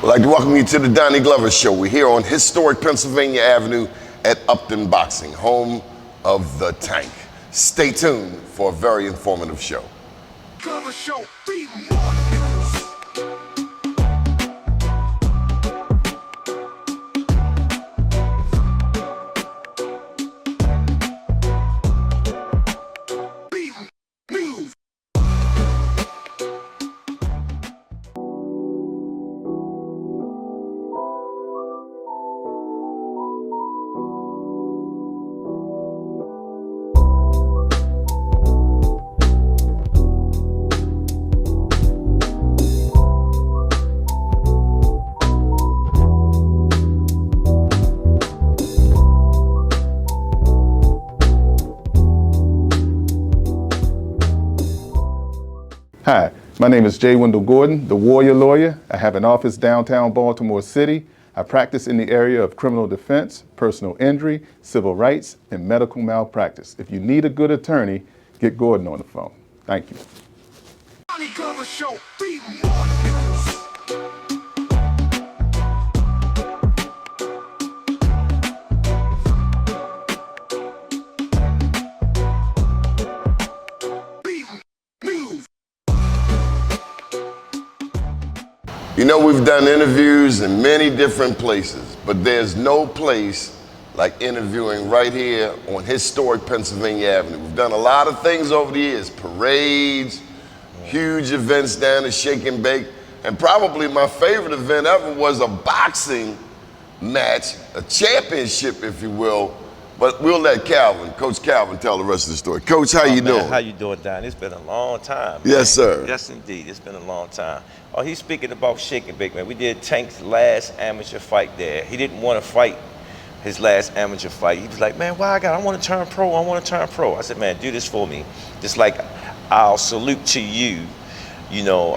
I'd like to welcome you to the Doni Glover Show. We're here on historic Pennsylvania Avenue at Upton Boxing, home of the Tank. Stay tuned for a very informative show. Glover Show, BMoreNews. Hi, my name is J. Wendell Gordon, the Warrior Lawyer. I have an office downtown Baltimore City. I practice in the area of criminal defense, personal injury, civil rights, and medical malpractice. If you need a good attorney, get Gordon on the phone. Thank you. Doni Glover Show, BMoreNews. You know, we've done interviews in many different places, but there's no place like interviewing right here on historic Pennsylvania Avenue. We've done a lot of things over the years, parades, huge events down at Shake and Bake, and probably my favorite event ever was a boxing match, a championship, if you will. But we'll let Coach Calvin, tell the rest of the story. Coach, how you doing? How you doing, Don? It's been a long time. Yes, man. sir. Yes, indeed. It's been a long time. Oh, he's speaking about Shake and Bake, man. We did Tank's last amateur fight there. He didn't want to fight his last amateur fight. He was like, man, why I want to turn pro? I want to turn pro. I said, man, do this for me. Just like I'll salute to you, you know,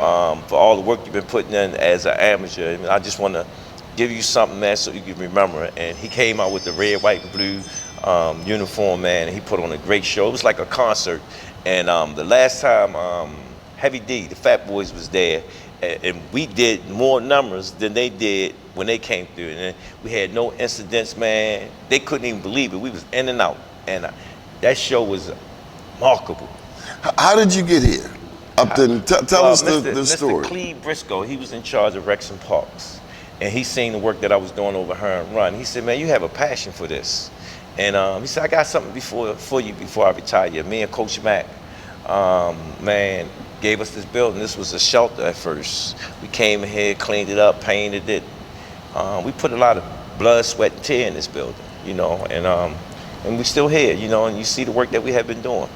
for all the work you've been putting in as an amateur. And I just want to give you something, man, so you can remember it. And he came out with the red, white, and blue uniform, man, and he put on a great show. It was like a concert. And the last time Heavy D, the Fat Boys, was there, and we did more numbers than they did when they came through. And we had no incidents, man. They couldn't even believe it. We was in and out. And that show was remarkable. How did you get here? Upton, tell us the story. Mr. Cleve Briscoe, he was in charge of Rex and Parks. And he seen the work that I was doing over here and Run. He said, man, you have a passion for this. And he said, I got something for you before I retire. Me and Coach Mack, man, gave us this building. This was a shelter at first. We came in here, cleaned it up, painted it. We put a lot of blood, sweat, and tear in this building, you know, and we're still here, you know, and you see the work that we have been doing.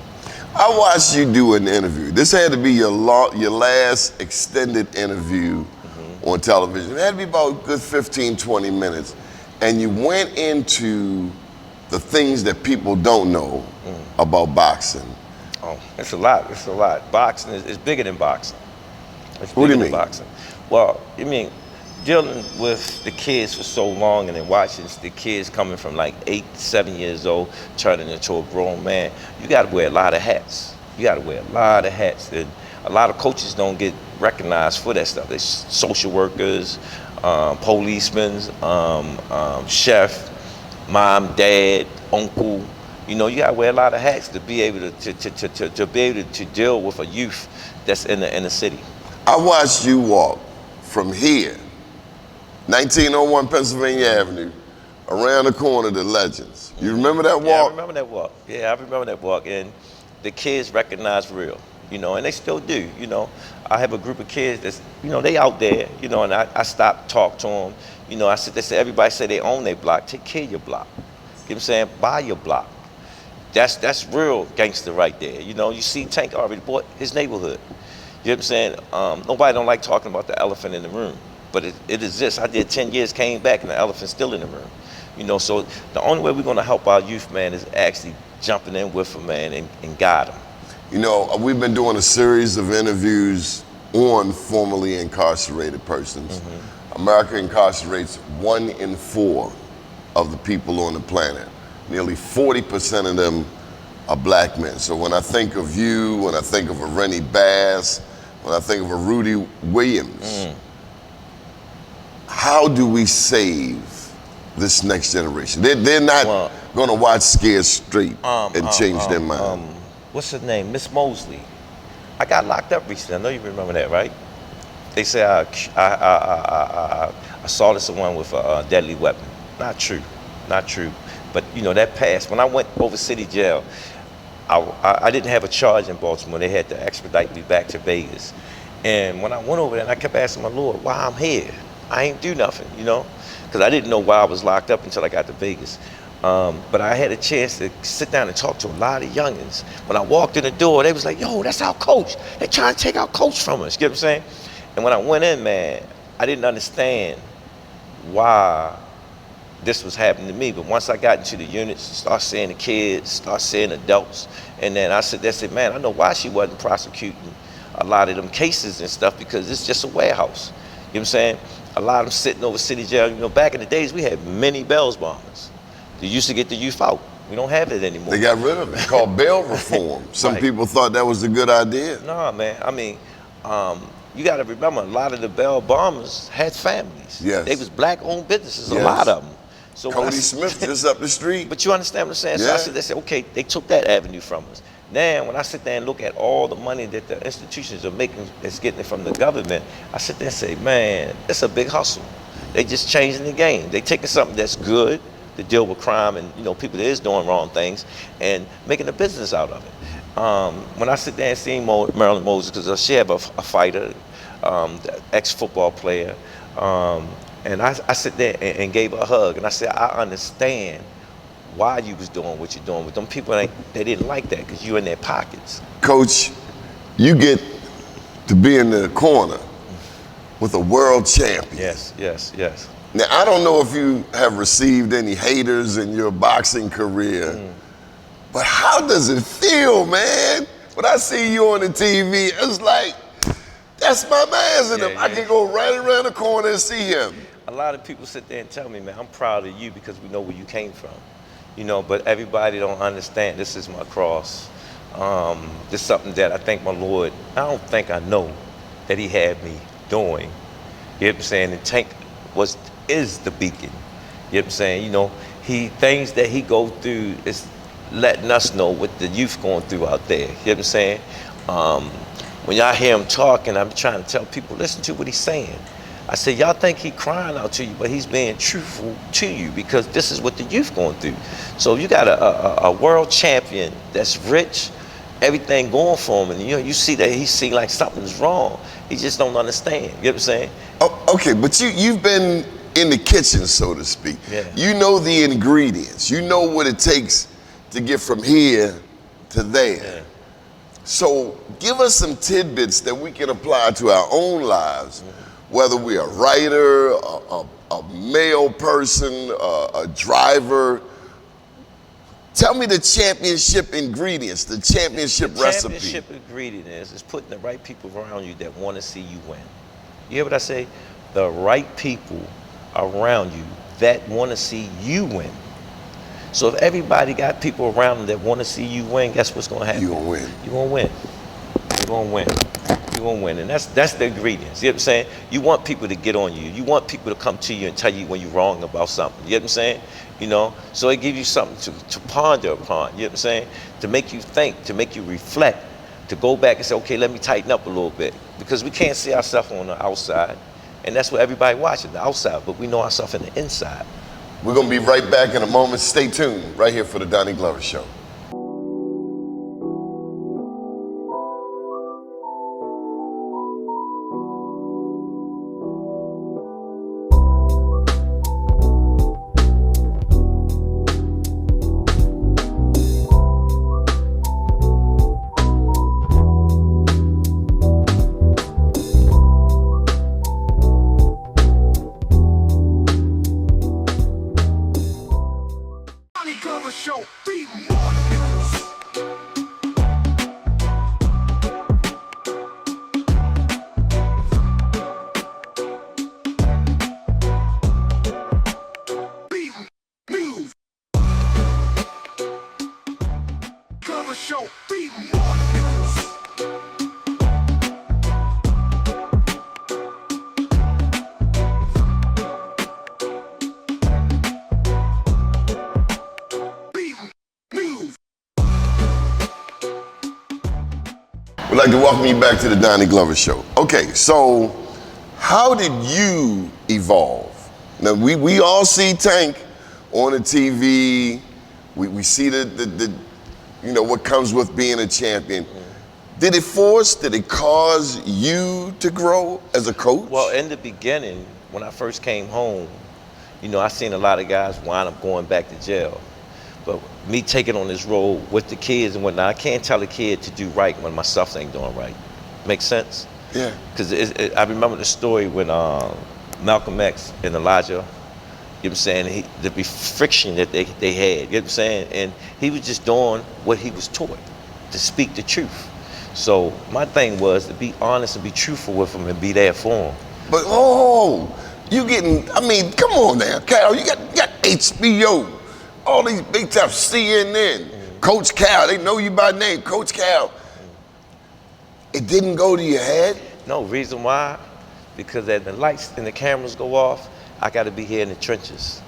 I watched you do an interview. This had to be your last extended interview on television. It had to be about a good 15, 20 minutes. And you went into the things that people don't know about boxing. Oh, it's a lot. It's a lot. Boxing is bigger than boxing. It's What do bigger you than mean? boxing. Well, I mean, dealing with the kids for so long and then watching the kids coming from like 8, 7 years old, turning into a grown man, you got to wear a lot of hats. You got to wear a lot of hats. And a lot of coaches don't get recognized for that stuff. There's social workers, policemen, chef, mom, dad, uncle. You know, you gotta wear a lot of hats to be able to deal with a youth that's in the city. I watched you walk from here, 1901 Pennsylvania Avenue, around the corner to Legends. You remember that walk? Yeah, I remember that walk. Yeah, I remember that walk. And the kids recognize real, you know, and they still do, you know. I have a group of kids that's, you know, they out there, you know, and I stop, talk to them. You know, they say, everybody say they own their block. Take care of your block. You know what I'm saying? Buy your block. That's real gangster right there. You know, you see Tank already bought his neighborhood. You know what I'm saying? Nobody don't like talking about the elephant in the room, but it exists. I did 10 years, came back, and the elephant's still in the room. You know, so the only way we're gonna help our youth, man, is actually jumping in with them, man, and guide them. You know, we've been doing a series of interviews on formerly incarcerated persons. America incarcerates 1 in 4 of the people on the planet. Nearly 40% of them are black men. So when I think of you, when I think of a Rennie Bass, when I think of a Rudy Williams, how do we save this next generation? They're not going to watch Scared Straight and change their mind. What's her name? Miss Mosley. I got locked up recently. I know you remember that, right? They say I assaulted someone with a deadly weapon. Not true, not true. But you know, that passed. When I went over city jail, I didn't have a charge in Baltimore. They had to expedite me back to Vegas. And when I went over there, and I kept asking my Lord, why I'm here? I ain't do nothing, you know? Because I didn't know why I was locked up until I got to Vegas. But I had a chance to sit down and talk to a lot of youngins. When I walked in the door, they was like, yo, that's our coach. They trying to take our coach from us, you get what I'm saying? And when I went in, man, I didn't understand why this was happening to me. But once I got into the units, start seeing the kids, start seeing adults, and then I said, man, I know why she wasn't prosecuting a lot of them cases and stuff, because it's just a warehouse. You know what I'm saying? A lot of them sitting over city jail. You know, back in the days, we had many bail bombers. They used to get the youth out. We don't have it anymore. They got rid of it. It's called bail reform. Some people thought that was a good idea. Nah, man. I mean, you got to remember, a lot of the bail bombers had families. Yes. They was black-owned businesses, a lot of them. So Cody Smith just up the street. But you understand what I'm saying? Yeah. So they said, okay, they took that avenue from us. Now, when I sit there and look at all the money that the institutions are making, that's getting it from the government, I sit there and say, man, it's a big hustle. They just changing the game. They taking something that's good to deal with crime and, you know, people that is doing wrong things and making a business out of it. When I sit there and see Marilyn Moses, because she have a fighter, ex-football player, and I sit there and gave her a hug, and I said, I understand why you was doing what you're doing. With them people, they didn't like that because you in their pockets. Coach, you get to be in the corner with a world champion. Yes, yes, yes. Now, I don't know if you have received any haters in your boxing career, but how does it feel, man? When I see you on the TV, it's like, that's my man's in him. I can go right around the corner and see him. A lot of people sit there and tell me, man, I'm proud of you because we know where you came from. You know, but everybody don't understand this is my cross. This is something that I think my Lord, I don't think I know that he had me doing. You know what I'm saying? And Tank is the beacon. You know what I'm saying? You know, things that he go through is letting us know what the youth going through out there. You know what I'm saying? When y'all hear him talking, I'm trying to tell people, listen to what he's saying. I said, y'all think he crying out to you, but he's being truthful to you because this is what the youth going through. So you got a world champion that's rich, everything going for him, and you know, you see that he see like something's wrong. He just don't understand. You know what I'm saying? Oh, okay, but you've been in the kitchen, so to speak. Yeah. You know the ingredients. You know what it takes to get from here to there. Yeah. So give us some tidbits that we can apply to our own lives, whether we're a writer, a male person, a driver. Tell me the championship ingredients, the championship recipe. The championship ingredient is putting the right people around you that want to see you win. You hear what I say? The right people around you that want to see you win. So if everybody got people around them that want to see you win, guess what's going to happen? You're going to win. You're going to win. You're going to win. You're going to win. And that's the ingredients. You know what I'm saying? You want people to get on you. You want people to come to you and tell you when you're wrong about something. You know what I'm saying? You know? So it gives you something to ponder upon. You know what I'm saying? To make you think, to make you reflect, to go back and say, okay, let me tighten up a little bit. Because we can't see ourselves on the outside. And that's what everybody watching, the outside. But we know ourselves in the inside. We're going to be right back in a moment. Stay tuned right here for the Doni Glover Show. Show, BMoreNews. BMoreNews. Glover Show, BMoreNews. like to welcome you back to the Doni Glover Show. Okay, so how did you evolve? Now, we all see Tank on the TV. We see the you know, what comes with being a champion. Did it cause you to grow as a coach? Well, in the beginning, when I first came home, you know, I seen a lot of guys wind up going back to jail. But me taking on this role with the kids and whatnot, I can't tell a kid to do right when myself ain't doing right. Make sense? Yeah. Because I remember the story when Malcolm X and Elijah, you know what I'm saying, the friction that they had, you know what I'm saying? And he was just doing what he was taught, to speak the truth. So my thing was to be honest and be truthful with him and be there for him. But you getting, I mean, come on now, Cal, you got HBO, all these big time CNN, Coach Cal, they know you by name, Coach Cal. It didn't go to your head? No, reason why? Because as the lights and the cameras go off, I gotta be here in the trenches.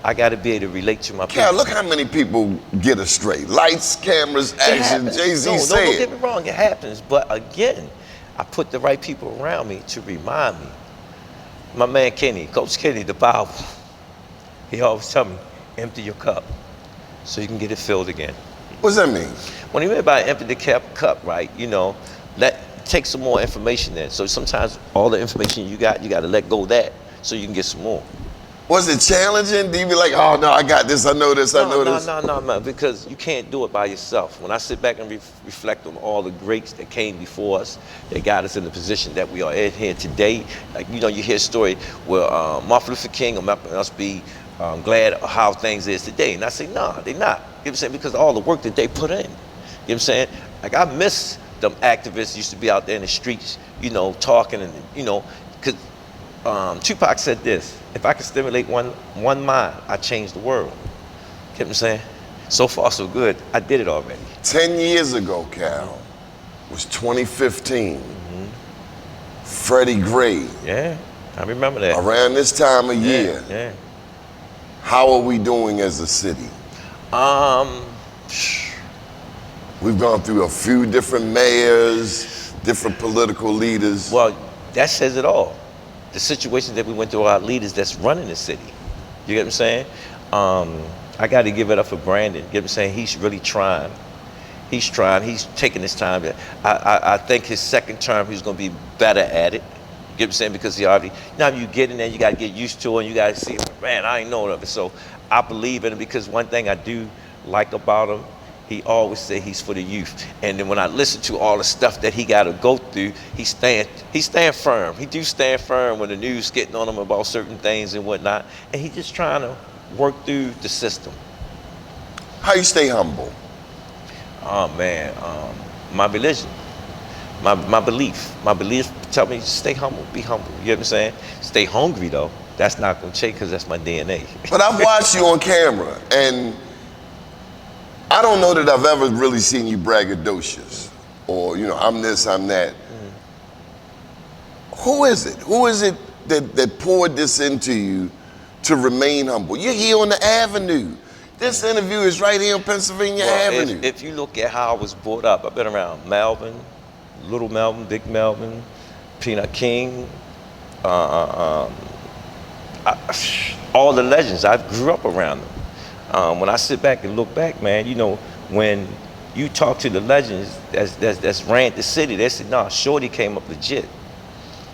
I gotta be able to relate to my people. Cal, look how many people get astray. Lights, cameras, action, Jay-Z said. Don't get me wrong, it happens. But again, I put the right people around me to remind me. My man Kenny, Coach Kenny, the Bible, he always tell me, empty your cup so you can get it filled again. What does that mean? When you mean by empty the cup, right, you know, take some more information in. So sometimes all the information you got to let go of that so you can get some more. Was it challenging? Do you be like, oh no, I got this, I know this, I know this? No, man, because you can't do it by yourself. When I sit back and reflect on all the greats that came before us, that got us in the position that we are in here today, like, you know, you hear a story where Martin Luther King or Malcolm must be glad of how things is today. And I say, no, they're not. You know what I'm saying? Because of all the work that they put in. You know what I'm saying? Like, I miss them activists used to be out there in the streets, you know, talking and, you know, because Tupac said this, if I could stimulate one mind, I change the world. You know what I'm saying? So far, so good. I did it already. 10 years ago, Cal, was 2015. Freddie Gray. Yeah, I remember that. Around this time of year. Yeah. How are we doing as a city? We've gone through a few different mayors, different political leaders. Well, that says it all. The situation that we went through, our leaders that's running the city. You get what I'm saying? I got to give it up for Brandon. You get what I'm saying? He's really trying. He's trying. He's taking his time. I think his second term, he's going to be better at it. You get what I'm saying? Because he already, now you get in there, you got to get used to it, and you got to see, man, I ain't know of it. So I believe in it because one thing I do like about him, he always say he's for the youth. And then when I listen to all the stuff that he got to go through, he stand firm. He do stand firm when the news getting on him about certain things and whatnot. And he just trying to work through the system. How you stay humble? Oh man, my religion, my belief tell me stay humble, be humble. You know what I'm saying? Stay hungry though. That's not gonna change because that's my DNA. But I've watched you on camera, and I don't know that I've ever really seen you braggadocious, or you know, I'm this, I'm that. Who is it? Who is it that poured this into you to remain humble? You're here on the Avenue. This interview is right here on Pennsylvania Avenue. If you look at how I was brought up, I've been around Melvin, Little Melvin, Big Melvin, Peanut King, all the legends. I grew up around them. When I sit back and look back, man, you know, when you talk to the legends that's ran the city, they said, nah, Shorty came up legit.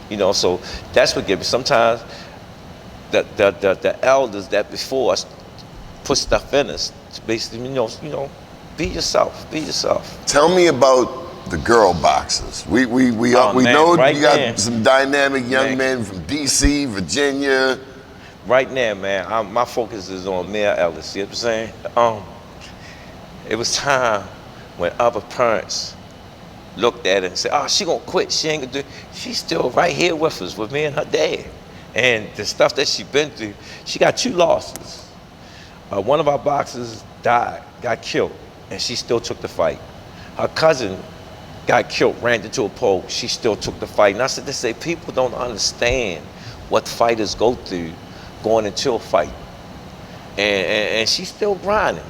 You know, so that's what gives me. Sometimes the elders that before us put stuff in us to basically, you know, be yourself, be yourself. Tell me about the girl boxers. We know right you got some dynamic young men from DC, Virginia. Right now, man, my focus is on Mia Ellis. You know what I'm saying? It was time when other parents looked at it and said, "Oh, she gonna quit. She ain't gonna do it." She's still right here with us, with me and her dad. And the stuff that she been through, she got 2 losses. One of our boxers died, got killed, and she still took the fight. Her cousin got killed, ran into a pole, she still took the fight. And I said to say, people don't understand what fighters go through going into a fight. And she's still grinding.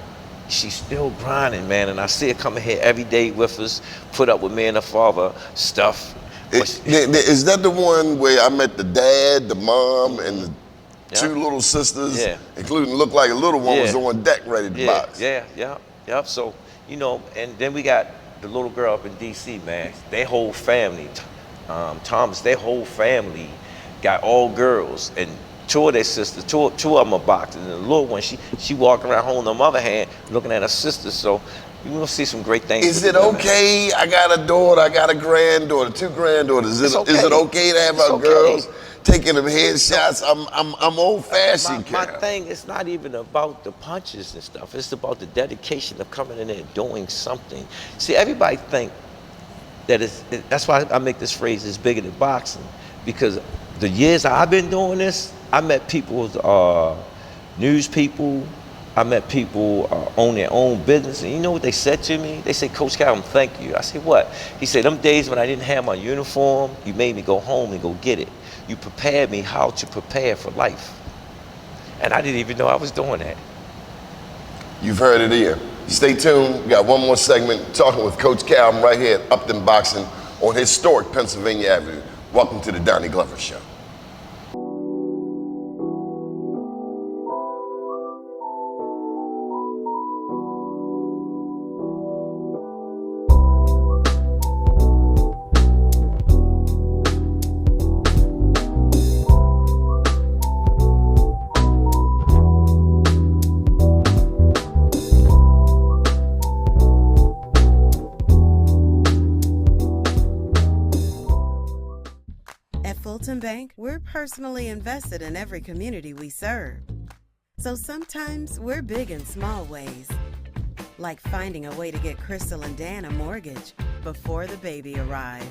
she's still grinding, man. And I see her coming here every day with us, put up with me and her father, stuff. Is that the one where I met the dad, the mom, and the two little sisters, including looked like a little one was on deck ready to box? Yeah. So, you know, and then we got the little girl up in D.C., man. Their whole family, Thomas, their whole family got all girls, and two of their sisters, two of them are boxing, and the little one, she walking around holding her mother hand, looking at her sister. So you're gonna see some great things. Is it okay? I got a daughter, I got a granddaughter, 2 granddaughters. Is it okay to have our girls taking them headshots? I'm old fashioned. My thing is not even about the punches and stuff. It's about the dedication of coming in there and doing something. See, everybody think that that's why I make this phrase is bigger than boxing, because the years I've been doing this, I met people, news people, I met people own their own business, and you know what they said to me? They said, Coach Callum, thank you. I said, what? He said, them days when I didn't have my uniform, you made me go home and go get it. You prepared me how to prepare for life. And I didn't even know I was doing that. You've heard it here. Stay tuned. We got one more segment talking with Coach Callum right here at Upton Boxing on historic Pennsylvania Avenue. Welcome to the Doni Glover Show. Bank, we're personally invested in every community we serve. So sometimes we're big in small ways, like finding a way to get Crystal and Dan a mortgage before the baby arrived.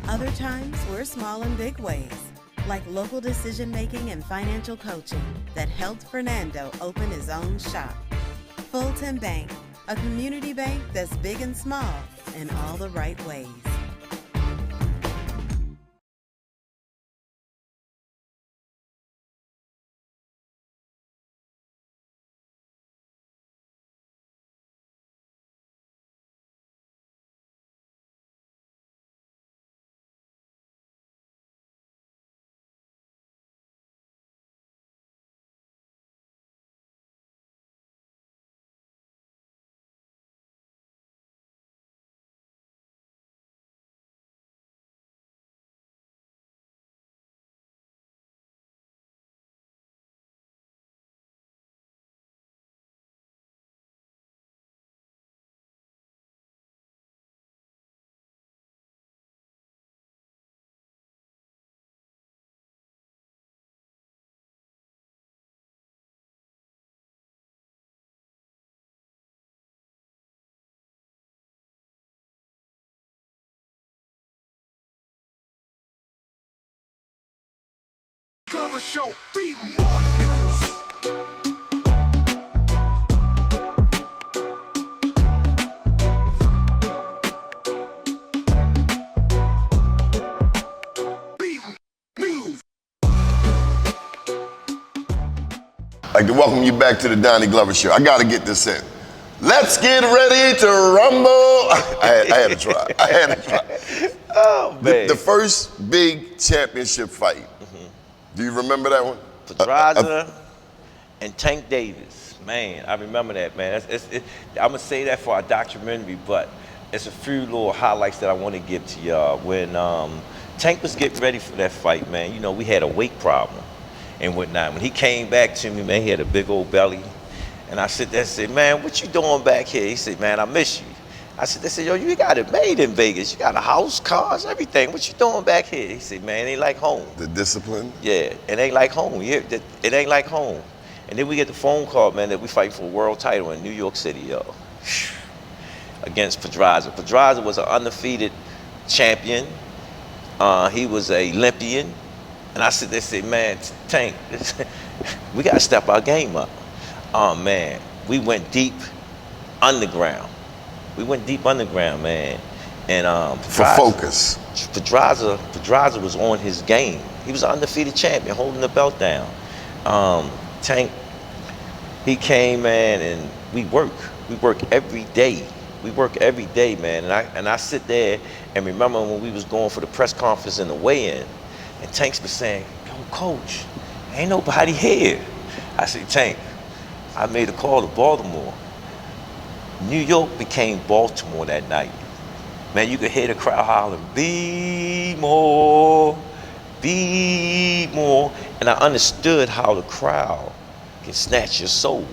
Other times we're small in big ways, like local decision-making and financial coaching that helped Fernando open his own shop. Fulton Bank, a community bank that's big and small in all the right ways. Glover Show, BMoreNews. I'd like to welcome you back to the Doni Glover Show. I got to get this in. Let's get ready to rumble. I had to try. Oh, man. The first big championship fight. Do you remember that one? Pedraza and Tank Davis. Man, I remember that, man. I'm going to say that for our documentary, but it's a few little highlights that I want to give to y'all. When Tank was getting ready for that fight, man, you know, we had a weight problem and whatnot. When he came back to me, man, he had a big old belly. And I sit there and said, man, what you doing back here? He said, man, I miss you. I said, they said, yo, you got it made in Vegas. You got a house, cars, everything. What you doing back here? He said, man, it ain't like home. The discipline? Yeah, it ain't like home. It ain't like home. And then we get the phone call, man, that we fight for a world title in New York City, yo. Against Pedraza. Pedraza was an undefeated champion. He was an Olympian. And I sit there and say, man, Tank, we got to step our game up. Oh, man, we went deep underground. We went deep underground, man. And for focus. Pedraza was on his game. He was an undefeated champion, holding the belt down. Tank He came, man, and we work. We work every day. We work every day, man. And I sit there and remember when we was going for the press conference and the weigh-in, and Tank's been saying, yo, coach, ain't nobody here. I said, Tank, I made a call to Baltimore. New York became Baltimore that night. Man, you could hear the crowd hollering, be more, be more. And I understood how the crowd can snatch your soul.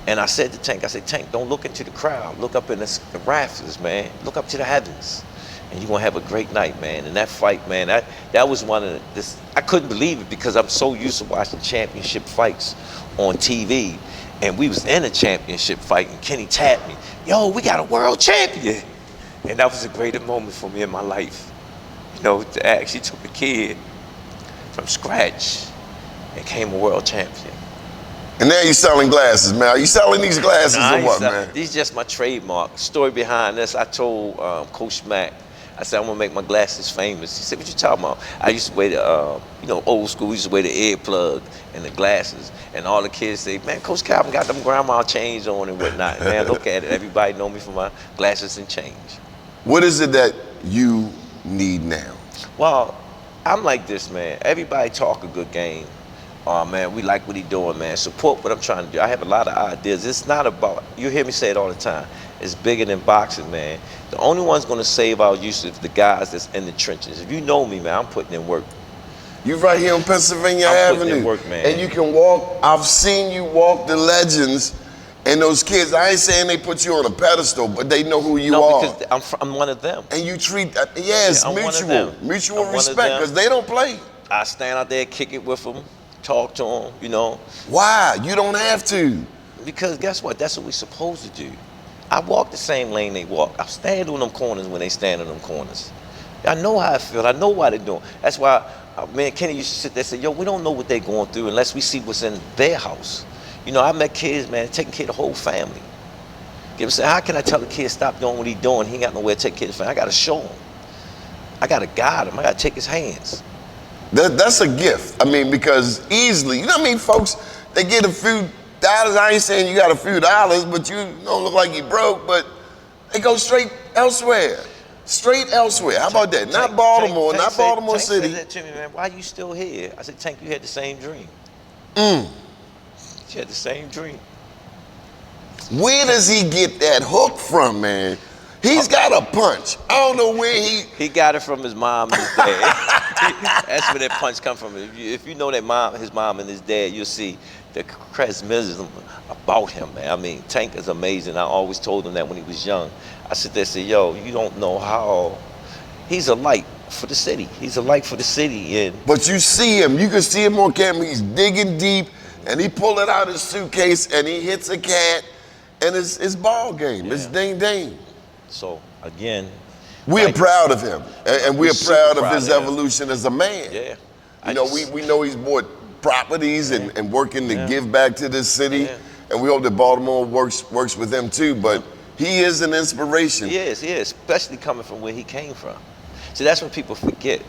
And I said to Tank, I said, Tank, don't look into the crowd. Look up in the rafters, man. Look up to the heavens. And you're gonna have a great night, man. And that fight, man, that was one of this. I couldn't believe it because I'm so used to watching championship fights on TV. And we was in a championship fight and Kenny tapped me. Yo, we got a world champion. And that was a great moment for me in my life. You know, to actually took a kid from scratch and became a world champion. And now you're selling glasses, man. Are you selling these glasses or what, man? These are just my trademark. Story behind this, I told Coach Mack, I said, I'm gonna make my glasses famous. He said, what you talking about? I used to wear the, old school, we used to wear the earplug and the glasses. And all the kids say, man, Coach Calvin got them grandma chains on and whatnot. Man, look at it. Everybody know me for my glasses and change. What is it that you need now? Well, I'm like this, man. Everybody talk a good game. Oh, man, we like what he doing, man. Support what I'm trying to do. I have a lot of ideas. It's not about, you hear me say it all the time, it's bigger than boxing, man. The only one's gonna save our youth is the guys that's in the trenches. If you know me, man, I'm putting in work. You right here on Pennsylvania I'm putting Avenue. in work, man. And you can walk, I've seen you walk the legends and those kids. I ain't saying they put you on a pedestal, but they know who you are. No, because I'm one of them. And you treat, yes, I'm one of mutual them. mutual I'm respect, one of them. because they don't play. I stand out there, kick it with them, talk to them, you know. Why? You don't have to. Because guess what? That's what we're supposed to do. I walk the same lane they walk. I stand on them corners when they stand on them corners. I know how I feel. I know why they're doing. That's why, man, Kenny used to sit there and say, yo, we don't know what they're going through unless we see what's in their house. You know, I met kids, man, taking care of the whole family. You know, say, how can I tell a kid stop doing what he's doing? He ain't got nowhere to take care of his family. I got to show him. I got to guide him. I got to take his hands. That's a gift. I mean, because easily, you know what I mean, folks, they get a few dollars. I ain't saying you got a few dollars, but you don't look like you broke, but they go straight elsewhere. Straight elsewhere. How about that? Not Baltimore, not Baltimore City. Tank said that to me, man, why you still here? I said, Tank, you had the same dream. You had the same dream. Where does he get that hook from, man? He's got a punch. I don't know where He got it from his mom and his dad. That's where that punch come from. If you know that his mom and his dad, you'll see the charisma about him, man. I mean, Tank is amazing. I always told him that when he was young. I sit there and say, yo, you don't know how. He's a light for the city. He's a light for the city. And But you see him. You can see him on camera. He's digging deep, and he pulling out his suitcase, and he hits a cat, and it's ball game. Yeah. It's ding ding. So again, we're proud of him, and we're proud of his him. evolution as a man. Yeah, You know, we know he's bought properties and working to give back to this city, and we hope that Baltimore works with him too. But he is an inspiration. He is, especially coming from where he came from. See, that's what people forget.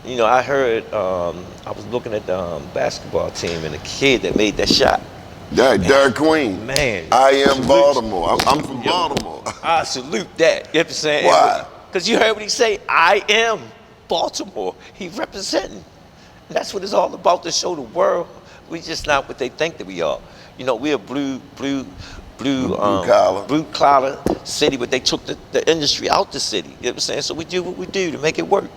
You know, I heard, I was looking at the basketball team and the kid that made that shot. Derek Queen. Man. I am Baltimore. I'm from Baltimore. I salute that. You know what I'm saying? Why? Because you heard what he say, I am Baltimore. He representing. That's what it's all about, to show the world we just not what they think that we are. You know, we're a blue collar city, but they took the industry out the city. You know what I'm saying? So we do what we do to make it work.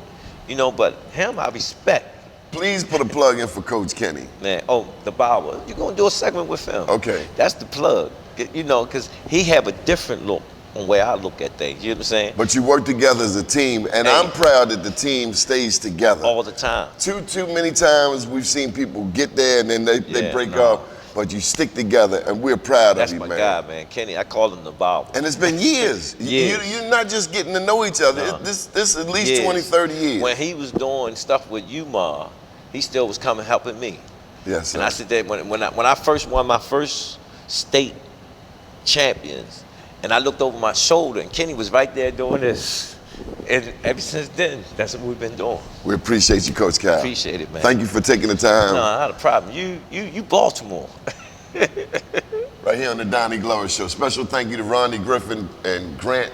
You know, but him, I respect. Please put a plug in for Coach Kenny. Man, the Bauer. You're going to do a segment with him. Okay. That's the plug. You know, because he have a different look on where I look at things. You know what I'm saying? But you work together as a team, and I'm proud that the team stays together. All the time. Too many times we've seen people get there and then they break up, but you stick together, and we're proud of you, man. That's my guy, man. Kenny, I call him the Bauer. And it's been years. You're not just getting to know each other. No. This at least 20, 30 years. When he was doing stuff with you, Ma, he still was coming helping me. Yes, sir. And I said that when I first won my first state champions, and I looked over my shoulder, and Kenny was right there doing this. And ever since then, that's what we've been doing. We appreciate you, Coach Cal. Appreciate it, man. Thank you for taking the time. No, not a problem. You Baltimore. Right here on the Doni Glover Show. Special thank you to Ronnie Griffin and Grant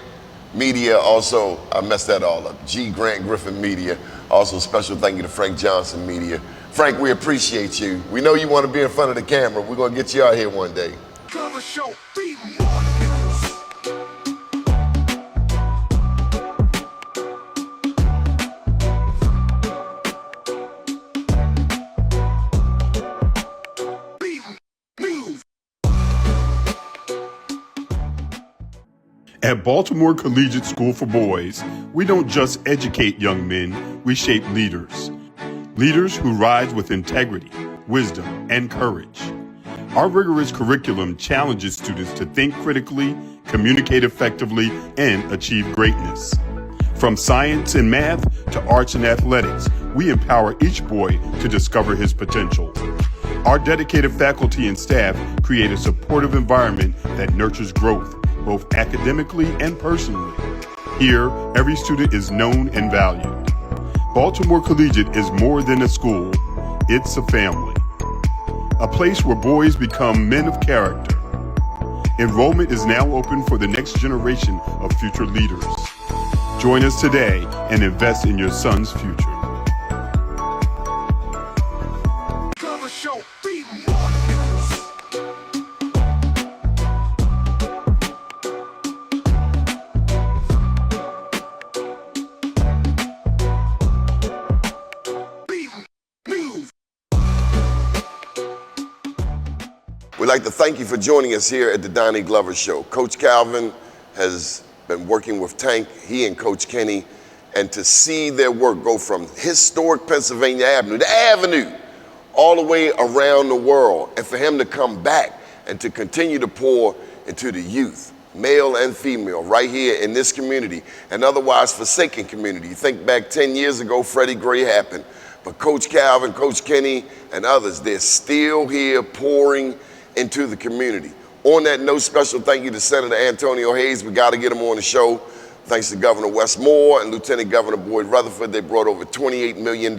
Media. Also, I messed that all up. G. Grant Griffin Media. Also, special thank you to Frank Johnson Media. Frank, we appreciate you. We know you want to be in front of the camera. We're going to get you out here one day. Glover Show, BMoreNews. BMoreNews. At Baltimore Collegiate School for Boys, we don't just educate young men, we shape leaders. Leaders who rise with integrity, wisdom, and courage. Our rigorous curriculum challenges students to think critically, communicate effectively, and achieve greatness. From science and math to arts and athletics, we empower each boy to discover his potential. Our dedicated faculty and staff create a supportive environment that nurtures growth, both academically and personally. Here, every student is known and valued. Baltimore Collegiate is more than a school, it's a family. A place where boys become men of character. Enrollment is now open for the next generation of future leaders. Join us today and invest in your son's future. Glover Show, BMoreNews. BMoreNews. We'd like to thank you for joining us here at the Doni Glover Show. Coach Calvin has been working with Tank, he and Coach Kenny, and to see their work go from historic Pennsylvania Avenue, the Avenue, all the way around the world, and for him to come back and to continue to pour into the youth, male and female, right here in this community, and otherwise forsaken community. You think back 10 years ago, Freddie Gray happened, but Coach Calvin, Coach Kenny, and others, they're still here pouring into the community. On that note, special thank you to Senator Antonio Hayes. We got to get him on the show. Thanks to Governor Wes Moore and Lieutenant Governor Boyd Rutherford. They brought over $28 million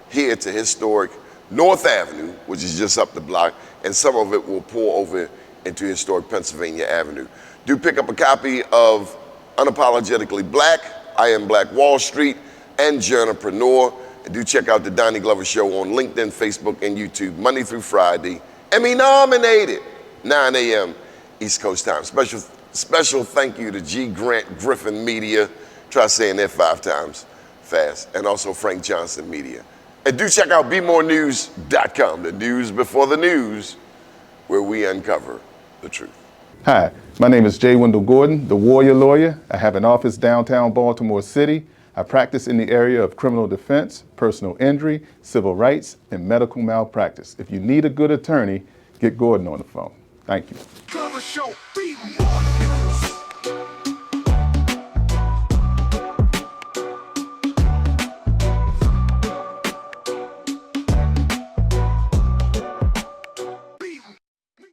here to historic North Avenue, which is just up the block, and some of it will pour over into historic Pennsylvania Avenue. Do pick up a copy of Unapologetically Black, I Am Black Wall Street, and Journalpreneur. And do check out the Doni Glover Show on LinkedIn, Facebook, and YouTube, Monday through Friday. Emmy nominated, 9 a.m. East Coast time. Special thank you to G. Grant Griffin Media. Try saying that 5 times fast. And also Frank Johnson Media. And do check out BMoreNews.com, the news before the news, where we uncover the truth. Hi, my name is J. Wendell Gordon, the Warrior Lawyer. I have an office downtown Baltimore City. I practice in the area of criminal defense, personal injury, civil rights, and medical malpractice. If you need a good attorney, get Gordon on the phone. Thank you. Glover Show, BMoreNews.